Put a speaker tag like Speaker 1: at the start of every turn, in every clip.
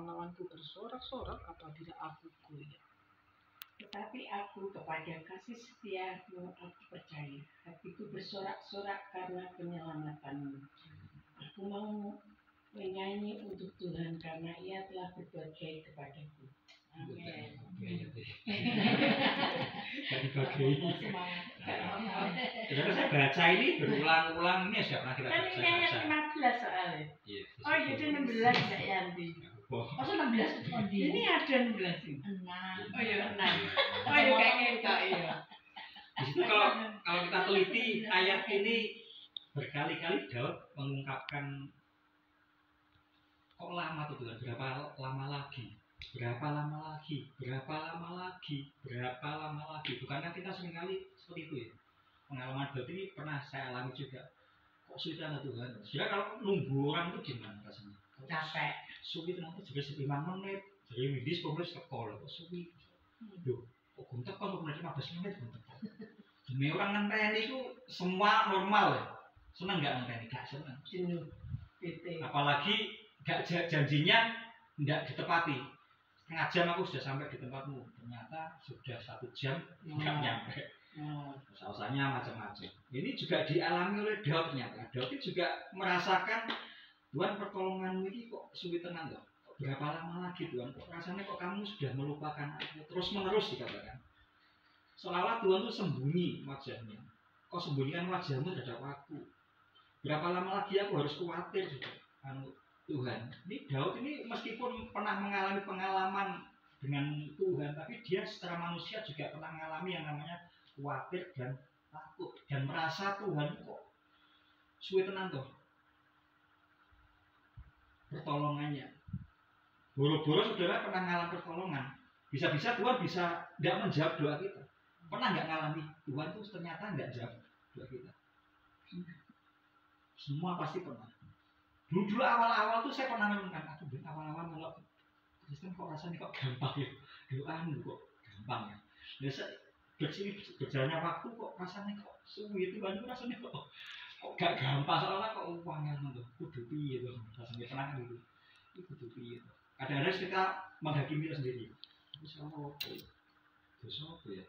Speaker 1: awan-awanku bersorak-sorak apabila aku goyah.
Speaker 2: Tetapi aku kepada kasih setiamu aku percaya. Hatiku bersorak-sorak karena penyelamatanmu. Aku mau menyanyi untuk Tuhan karena Ia telah berbuat baik kepadaku. Amin.
Speaker 3: Karena saya baca ini berulang-ulang, ini sudah pernah kita baca.
Speaker 2: Kan ini ayat 15 soalnya. Oh jadi 16 Mbak Yanti.
Speaker 4: Masa 16?
Speaker 2: Ini ada 16 ini.
Speaker 4: 6.
Speaker 2: Oh ya 6. Oh ya kayak gitu ya.
Speaker 3: Di situ kalau kita teliti ayat ini berkali-kali Daud mengungkapkan kok lama tuh Tuhan, berapa lama lagi? Berapa lama lagi? Berapa lama lagi? Berapa lama lagi? Bukankah kita seringkali seperti itu ya? Pengalaman Daud ini pernah saya alami juga. Kok sulit anak Tuhan? Sebenarnya kalau nunggu orang itu gimana rasanya?
Speaker 2: Capek.
Speaker 3: Sulit nanti juga 5 menit. Jadi widis pokoknya sekol. Kok sulit? Duh, kok guntek kan 15 menit guntek. Demi orang ngenteni itu semua normal ya. Senang nggak ngenteni? Gak senang.
Speaker 2: Jenuh. Bete.
Speaker 3: Apalagi gak janjinya nggak ditepati. Setengah jam aku sudah sampai di tempatmu, ternyata sudah 1 jam nggak nyampe. Usahanya macam-macam. Ini juga dialami oleh Daud ternyata. Daud itu juga merasakan Tuhan pertolonganmu ini kok sulit tenang loh. Kok berapa lama lagi Tuhan? Kok rasanya kok kamu sudah melupakan aku terus menerus dikatakan. Seolah-olah Tuhan itu sembunyi wajahnya. Kok sembunyikan wajahmu terhadap aku? Berapa lama lagi aku harus khawatir juga? Tuhan. Ini Daud ini meskipun pernah mengalami pengalaman dengan Tuhan, tapi dia secara manusia juga pernah mengalami yang namanya khawatir dan takut dan merasa Tuhan kok suwe tenan toh pertolongannya. Boro-boro saudara pernah mengalami pertolongan. Bisa-bisa Tuhan bisa tidak menjawab doa kita. Pernah nggak ngalami Tuhan tuh ternyata nggak jawab doa kita? Semua pasti pernah. Dulu awal-awal tuh saya pernah menemukan aku awal-awal melok Kristen kok rasanya kok gampang ya, doamu kok gampang ya. Biasa berjalannya waktu kok rasanya kok suwi Tuhan itu rasanya kok gak gampang soalnya kok uangnya tuh kudu piye tuh rasanya tenang gitu. Itu kudu piye tuh. Kadang-kadang kita menghakimi kita sendiri. Itu salah apa ya? Dosa apa ya?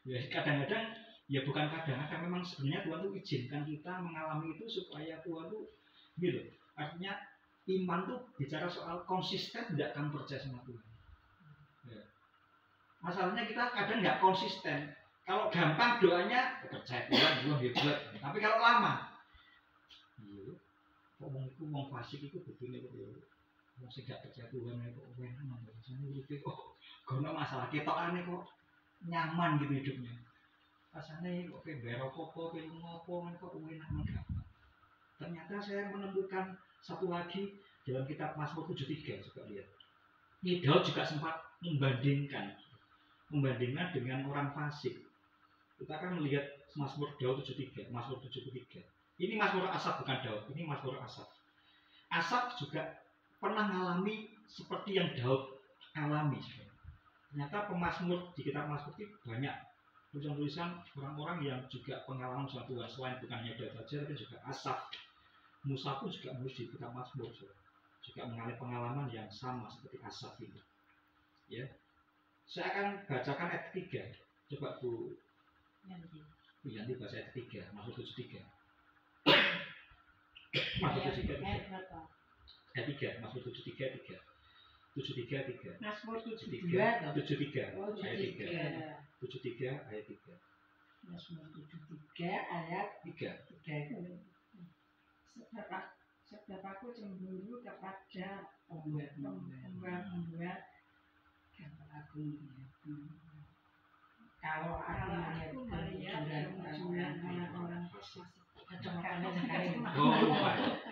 Speaker 3: Ya kadang-kadang ya bukan kadang-kadang memang sebenarnya Tuhan tuh izinkan kita mengalami itu supaya Tuhan tuh gitu. Artinya iman tuh bicara soal konsisten tidak akan percaya sama Tuhan. Ya. Masalahnya kita kadang nggak konsisten. Kalau gampang doanya percaya Tuhan hebat. Tapi kalau lama, iya, kok ngomong fasik itu begini kok ya. Mau sih gak percaya Tuhan kok enak rasanya itu kok karena masalah ketokane kok nyaman gitu hidupnya. Rasanya kok kayak berokok, kayak ngopo kok enak enggak. Ternyata saya menemukan satu lagi dalam kitab Mazmur 73, coba lihat. Ini Daud juga sempat membandingkan dengan orang fasik. Kita akan melihat Mazmur Daud 73, Mazmur 73. Ini Mazmur Asaf bukan Daud, ini Mazmur Asaf. Asaf juga pernah mengalami seperti yang Daud alami. Ternyata pemazmur di kitab Mazmur itu banyak tulisan-tulisan orang-orang yang juga pengalaman sama Tuhan selain bukan hanya Daud saja tapi juga Asaf. Musa pun juga menulis di kitab Mazmur juga mengalami pengalaman yang sama seperti Asaf ini. Ya, saya akan bacakan ayat 3. Coba Bu Yanti baca ayat 3, Mazmur 73. Mazmur 73. Ayat 3, Mazmur 73, 3. 73, 3.
Speaker 2: Mazmur 72
Speaker 3: 73 ayat 3. 73 ayat 3.
Speaker 2: Mazmur 73 ayat 3. Sebab aku cemburu kepada pembuat gambar aku kalau aku melihat kemunculan orang fasik.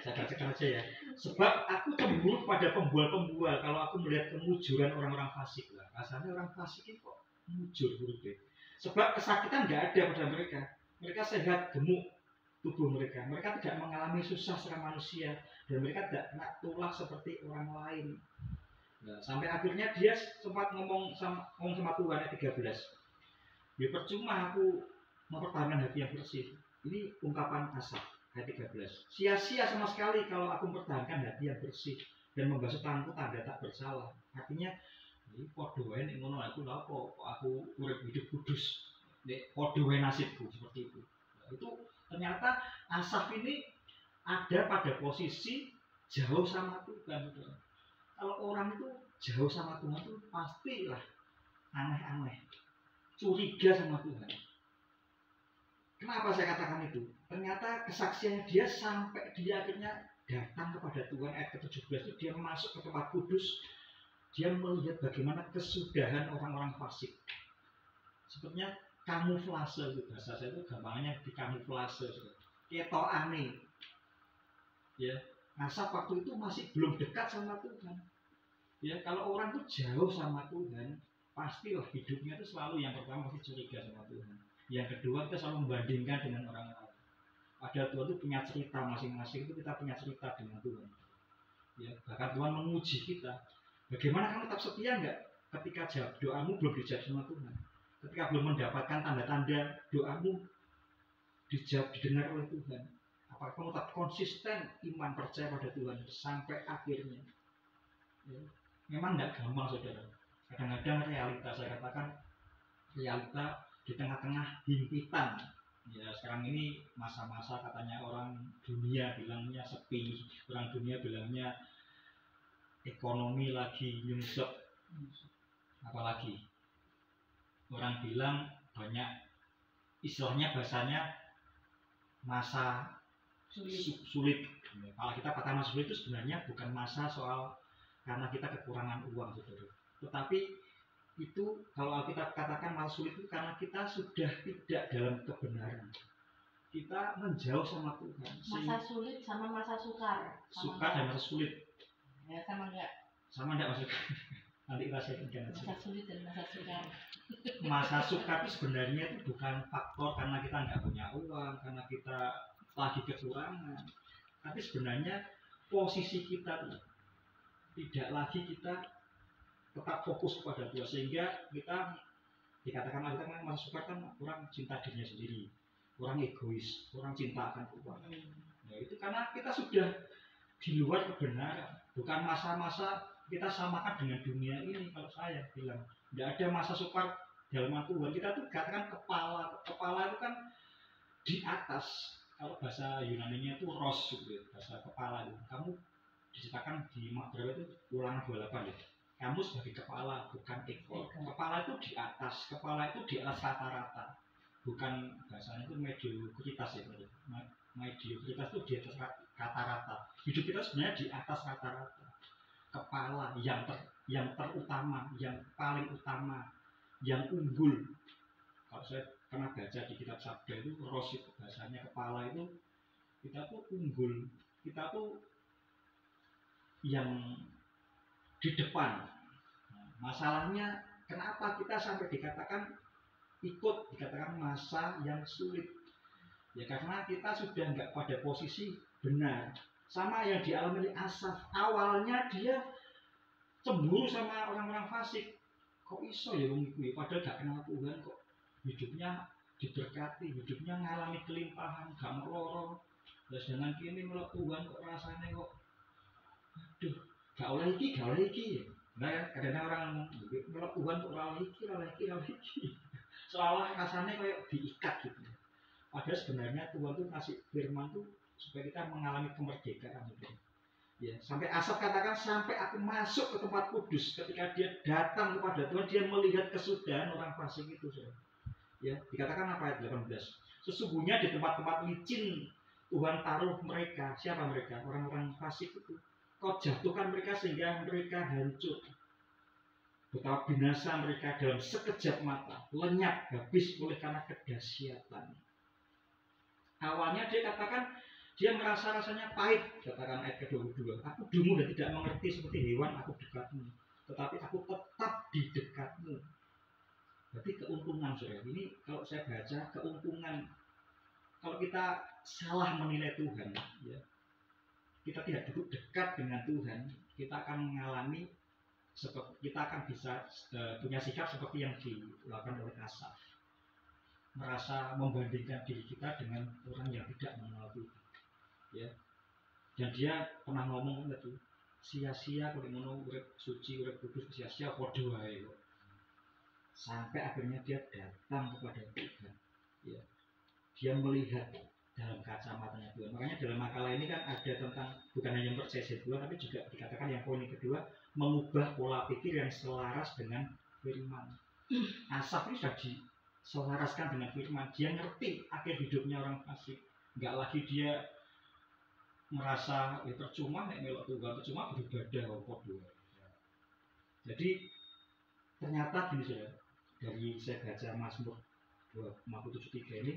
Speaker 3: Saya bacakan aja ya. Sebab aku cemburu pada pembual-pembual kalau aku melihat kemujuran orang-orang fasik lah. Rasanya orang fasik ini kok mujur hurufnya. Sebab kesakitan nggak ada pada mereka. Mereka sehat, gemuk tubuh mereka. Mereka tidak mengalami susah secara manusia dan mereka tidak kena tulah seperti orang lain. Nah, sampai akhirnya dia sempat ngomong sama Tuhan ayat 13. Ya percuma aku mempertahankan hati yang bersih. Ini ungkapan Asaf ayat 13. Sia-sia sama sekali kalau aku mempertahankan hati yang bersih dan membasuh tanganku tanda tak bersalah. Artinya ini padha wae nek ngono aku lha kok aku urip hidup kudus. Nek padha wae nasibku seperti itu. Nah, itu ternyata Asaf ini ada pada posisi jauh sama Tuhan. Kalau orang itu jauh sama Tuhan itu pastilah aneh-aneh, curiga sama Tuhan. Kenapa saya katakan itu? Ternyata kesaksiannya dia sampai dia akhirnya datang kepada Tuhan. Ayat ke-17 itu dia masuk ke tempat kudus. Dia melihat bagaimana kesudahan orang-orang fasik. Sepertinya kamuflase itu bahasa saya itu gampangnya di kamuflase. Ketokane. Ya, Asaf waktu itu masih belum dekat sama Tuhan. Ya, kalau orang itu jauh sama Tuhan, pastilah hidupnya itu selalu yang pertama pasti curiga sama Tuhan. Yang kedua kita selalu membandingkan dengan orang lain. Padahal Tuhan itu punya cerita masing-masing, itu kita punya cerita dengan Tuhan. Ya, bahkan Tuhan menguji kita. Bagaimana kamu tetap setia enggak ketika doamu belum dijawab sama Tuhan? Ketika belum mendapatkan tanda-tanda doamu dijawab, didengar oleh Tuhan. Apakah kamu tetap konsisten iman percaya pada Tuhan sampai akhirnya? Ya. Memang enggak gampang saudara. Kadang-kadang realita, saya katakan realita di tengah-tengah himpitan. Ya sekarang ini masa-masa katanya orang dunia bilangnya sepi, orang dunia bilangnya ekonomi lagi nyungsep, apalagi orang bilang banyak istilahnya bahasanya masa sulit. Kalau kita kata masa sulit itu sebenarnya bukan masa soal karena kita kekurangan uang, saudara. Tetapi itu kalau kita katakan masa sulit itu karena kita sudah tidak dalam kebenaran. Kita menjauh sama Tuhan.
Speaker 4: Masa sulit sama masa sukar.
Speaker 3: Sukar dan masa sulit.
Speaker 4: Ya sama enggak?
Speaker 3: Sama enggak maksudnya? Nanti kita sharingkan aja.
Speaker 4: Masa sulit dan masa sukar.
Speaker 3: Masa sukar itu sebenarnya itu bukan faktor karena kita nggak punya uang, karena kita lagi kekurangan. Tapi sebenarnya posisi kita tidak lagi kita tetap fokus kepada Tuhan, sehingga kita dikatakan kita kan masa sukar kan orang cinta dirinya sendiri, orang egois, orang cinta akan uang. Nah, itu karena kita sudah di luar kebenaran. Bukan masa-masa kita samakan dengan dunia ini. Kalau saya bilang tidak ada masa sukar dalam Tuhan. Kita tuh katakan kepala itu kan di atas. Kalau bahasa Yunani-nya itu ros gitu, bahasa kepala itu. Kamu diceritakan di berapa itu Ulangan 28 ya. Kamu sebagai kepala, bukan ekor. Kepala itu di atas, kepala itu di atas rata-rata. Bukan bahasanya itu mediokritas ya. Mediokritas itu di atas rata-rata. Hidup kita sebenarnya di atas rata-rata. Kepala yang terutama, yang paling utama, yang unggul. Kalau saya pernah baca di kitab Sabda itu, ros itu bahasanya kepala itu, kita tuh unggul, kita tuh yang di depan. Nah, masalahnya kenapa kita sampai dikatakan masa yang sulit? Ya karena kita sudah nggak pada posisi benar. Sama yang dialami Asaf. Awalnya dia cemburu sama orang-orang fasik. Kok iso ya wong iku? Padahal gak kenal Tuhan kok hidupnya diberkati, hidupnya ngalami kelimpahan, gak meloro. Terus dengan kini melok Tuhan kok rasanya kok aduh, gak oleh iki. Nah, kadang orang melok Tuhan kok oleh iki. Seolah rasanya kayak diikat gitu. Padahal sebenarnya Tuhan tuh ngasih firman tuh supaya kita mengalami kemerdekaan gitu. Ya, sampai Asaf katakan sampai aku masuk ke tempat kudus. Ketika dia datang kepada Tuhan, dia melihat kesudahan orang fasik itu. Ya, dikatakan apa ayat 18? Sesungguhnya di tempat-tempat licin Tuhan taruh mereka. Siapa mereka? Orang-orang fasik itu. Kau jatuhkan mereka sehingga mereka hancur. Betapa binasa mereka dalam sekejap mata, lenyap habis oleh karena kedahsyatan. Awalnya dia katakan dia merasa rasanya pahit, katakan ayat ke-22. Aku dungu dan tidak mengerti seperti hewan aku dekatmu, tetapi aku tetap di dekatmu. Berarti keuntungan saudara. Ini kalau saya baca keuntungan. Kalau kita salah menilai Tuhan, ya, kita tidak duduk dekat dengan Tuhan, kita akan mengalami seperti kita akan bisa punya sikap seperti yang dilakukan oleh Asaf, merasa membandingkan diri kita dengan orang yang tidak mengenal Tuhan. Ya. Dan dia pernah ngomong itu, sia-sia kuwi ngono urip suci urip kudus sia-sia padha wae kok. Sampai akhirnya dia datang kepada Tuhan. Ya. Dia melihat dalam kacamatanya Tuhan. Makanya dalam makalah ini kan ada tentang bukan hanya percaya Tuhan, tapi juga dikatakan yang poin kedua mengubah pola pikir yang selaras dengan firman. Asaf ini sudah diselaraskan dengan firman. Dia ngerti akhir hidupnya orang fasik. Enggak lagi dia merasa percuma nek melok Tuhan, percuma beribadah kok dua. Jadi ternyata gini saudara, dari saya baca Mazmur 73 ini,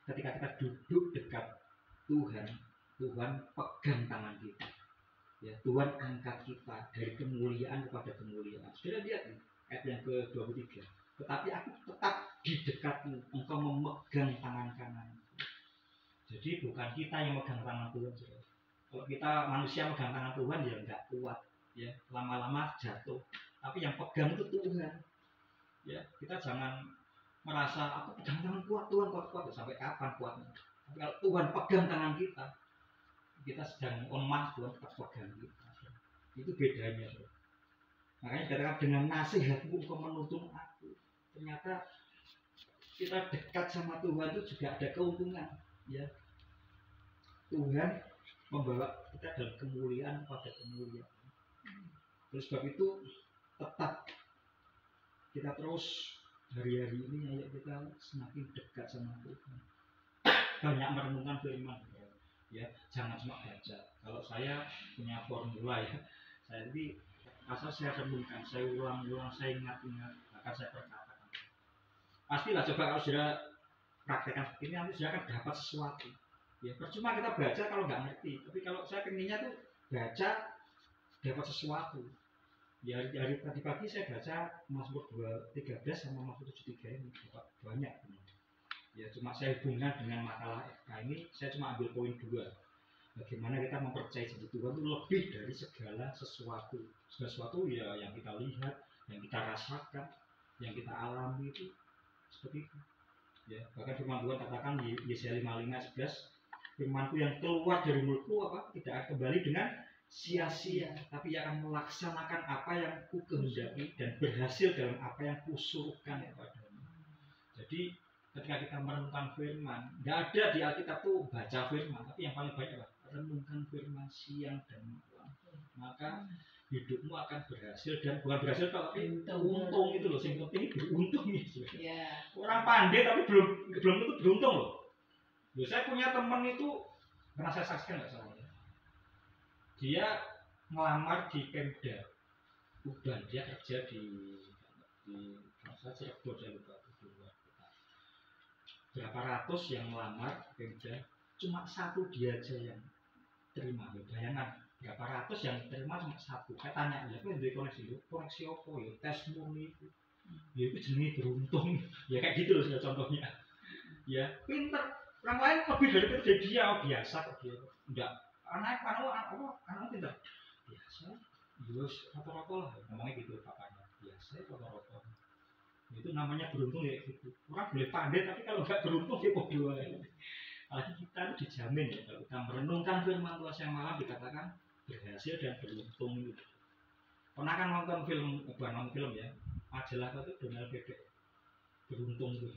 Speaker 3: ketika kita duduk dekat Tuhan, Tuhan pegang tangan kita. Ya, Tuhan angkat kita dari kemuliaan kepada kemuliaan. Sudah lihat nih, ayat yang ke-23. Tetapi aku tetap di dekatmu, engkau memegang tangan kanan. Jadi bukan kita yang megang tangan Tuhan. Saudara. Kalau kita manusia megang tangan Tuhan ya enggak kuat, ya lama-lama jatuh. Tapi yang pegang itu Tuhan. Ya, kita jangan merasa aku pegang tangan kuat Tuhan kuat sampai kapan kuatnya. Tapi kalau Tuhan pegang tangan kita sedang lemah, Tuhan tetap pegang kita. Itu bedanya. Saudara. Makanya katakan dengan nasihatmu engkau menuntun aku. Ternyata kita dekat sama Tuhan itu juga ada keuntungan. Ya, Tuhan membawa kita dalam kemuliaan kepada kemuliaan. Terus sebab itu tetap kita terus hari-hari ini ayo kita semakin dekat sama Tuhan. Banyak merenungkan firman. Ya, jangan cuma baca. Kalau saya punya formula ya, saya ini asal saya renungkan, saya ulang-ulang, saya ingat-ingat, akan saya perkatakan. Pastilah coba kalau sudah praktekkan seperti ini nanti sudah akan dapat sesuatu. Ya, percuma kita baca kalau nggak ngerti. Tapi kalau saya pengennya tuh baca dapat sesuatu. Ya, hari tadi pagi saya baca Mazmur 13 sama Mazmur 73 ini dapat banyak. Ya, cuma saya hubungkan dengan makalah FK ini, saya cuma ambil poin 2. Bagaimana kita mempercayai janji Tuhan itu lebih dari segala sesuatu. Segala sesuatu ya yang kita lihat, yang kita rasakan, yang kita alami itu seperti itu. Ya, bahkan firman Tuhan katakan di Yesaya 55:11, firman-Ku yang keluar dari mulutku tidak akan kembali dengan sia-sia, tapi ia akan melaksanakan apa yang ku kehendaki dan berhasil dalam apa yang kusuruhkan kepadamu. Jadi ketika kita merenungkan firman, nggak ada di Alkitab tuh baca firman, tapi yang paling banyak renungkan firman siang dan malam. Maka hidupmu akan berhasil dan bukan berhasil tapi untung itu loh. Yang penting beruntung gitu.
Speaker 4: Ya.
Speaker 3: Orang pandai tapi belum tentu beruntung loh. Loh, saya punya teman itu pernah saya saksikan nggak salah ya. Dia ngelamar di Pemda Tuban, dia kerja di masa Cirebon saya lupa berapa ratus yang melamar Pemda, cuma satu dia aja yang terima. Bayangkan berapa ratus yang terima cuma satu. Saya tanya ya, kok dari koneksi apa ya, tes murni itu. Ya itu jenis beruntung. Ya kayak gitu loh contohnya. Ya pinter. Orang lain lebih dari itu jadi dia biasa kok dia. Enggak. Anak pinter. Biasa. Terus rata-rata lah ngomongnya gitu papanya. Biasa rata-rata. Itu namanya beruntung ya gitu. Orang boleh pandai tapi kalau nggak beruntung ya kok dua. Apalagi kita itu dijamin ya kalau kita merenungkan firman Tuhan siang malam dikatakan berhasil dan beruntung gitu. Pernah kan nonton film, bukan nonton film ya, majalah itu Donald Bebek. Beruntung tuh,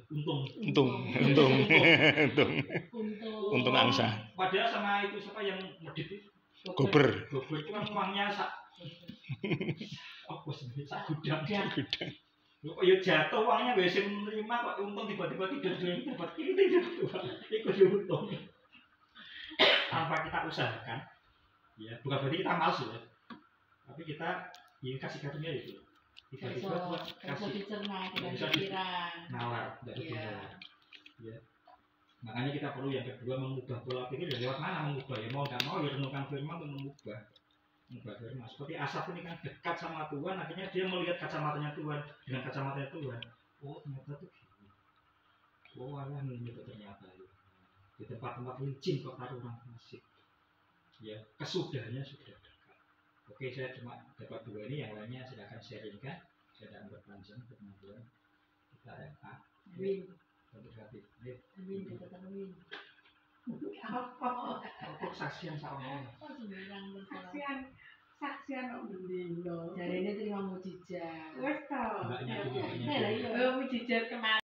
Speaker 3: untung angsa. Padahal sama itu siapa yang medit itu?
Speaker 5: Gober
Speaker 3: itu kan uangnya sak gudang. Kok ya jatuh uangnya wis menerima kok untung tiba-tiba tidak dapat ini ikut untung. Tanpa kita usahakan. Ya, bukan berarti kita malas ya. Tapi kita ingin kasih karunia itu. Tiba-tiba Tuhan kasih
Speaker 4: dicerna, tidak dikira.
Speaker 3: nalar dari Tuhan. Ya. Makanya kita perlu yang kedua mengubah pola pikir dan lewat mana mengubah ya mau nggak mau ya renungkan firman untuk mengubah firman. Seperti Asaf ini kan dekat sama Tuhan, akhirnya dia melihat kacamatanya Tuhan dengan kacamatanya Tuhan. Oh ternyata tuh gini. Oh Allah ini tuh ternyata ya. Di tempat-tempat licin kok taruh orang fasik. Ya kesudahnya sudah dekat. Oke saya cuma dapat 2 ini, yang lainnya saya akan sharingkan. Saya tidak berpanjang kemudian kita FA.
Speaker 4: Win.
Speaker 3: Untuk hati.
Speaker 4: Win, kata Win.
Speaker 2: Apa?
Speaker 3: Kok saksian sak omong.
Speaker 4: Oh, sembarang bersorak.
Speaker 2: Saksian kok mendino.
Speaker 4: Jarene terima mujizat.
Speaker 2: Wes to.
Speaker 3: Mbaknya
Speaker 2: Ya,
Speaker 3: tuh,
Speaker 2: ya.
Speaker 3: mbaknya
Speaker 4: Eh, lah iya.
Speaker 2: Oh, mujizat kemarin.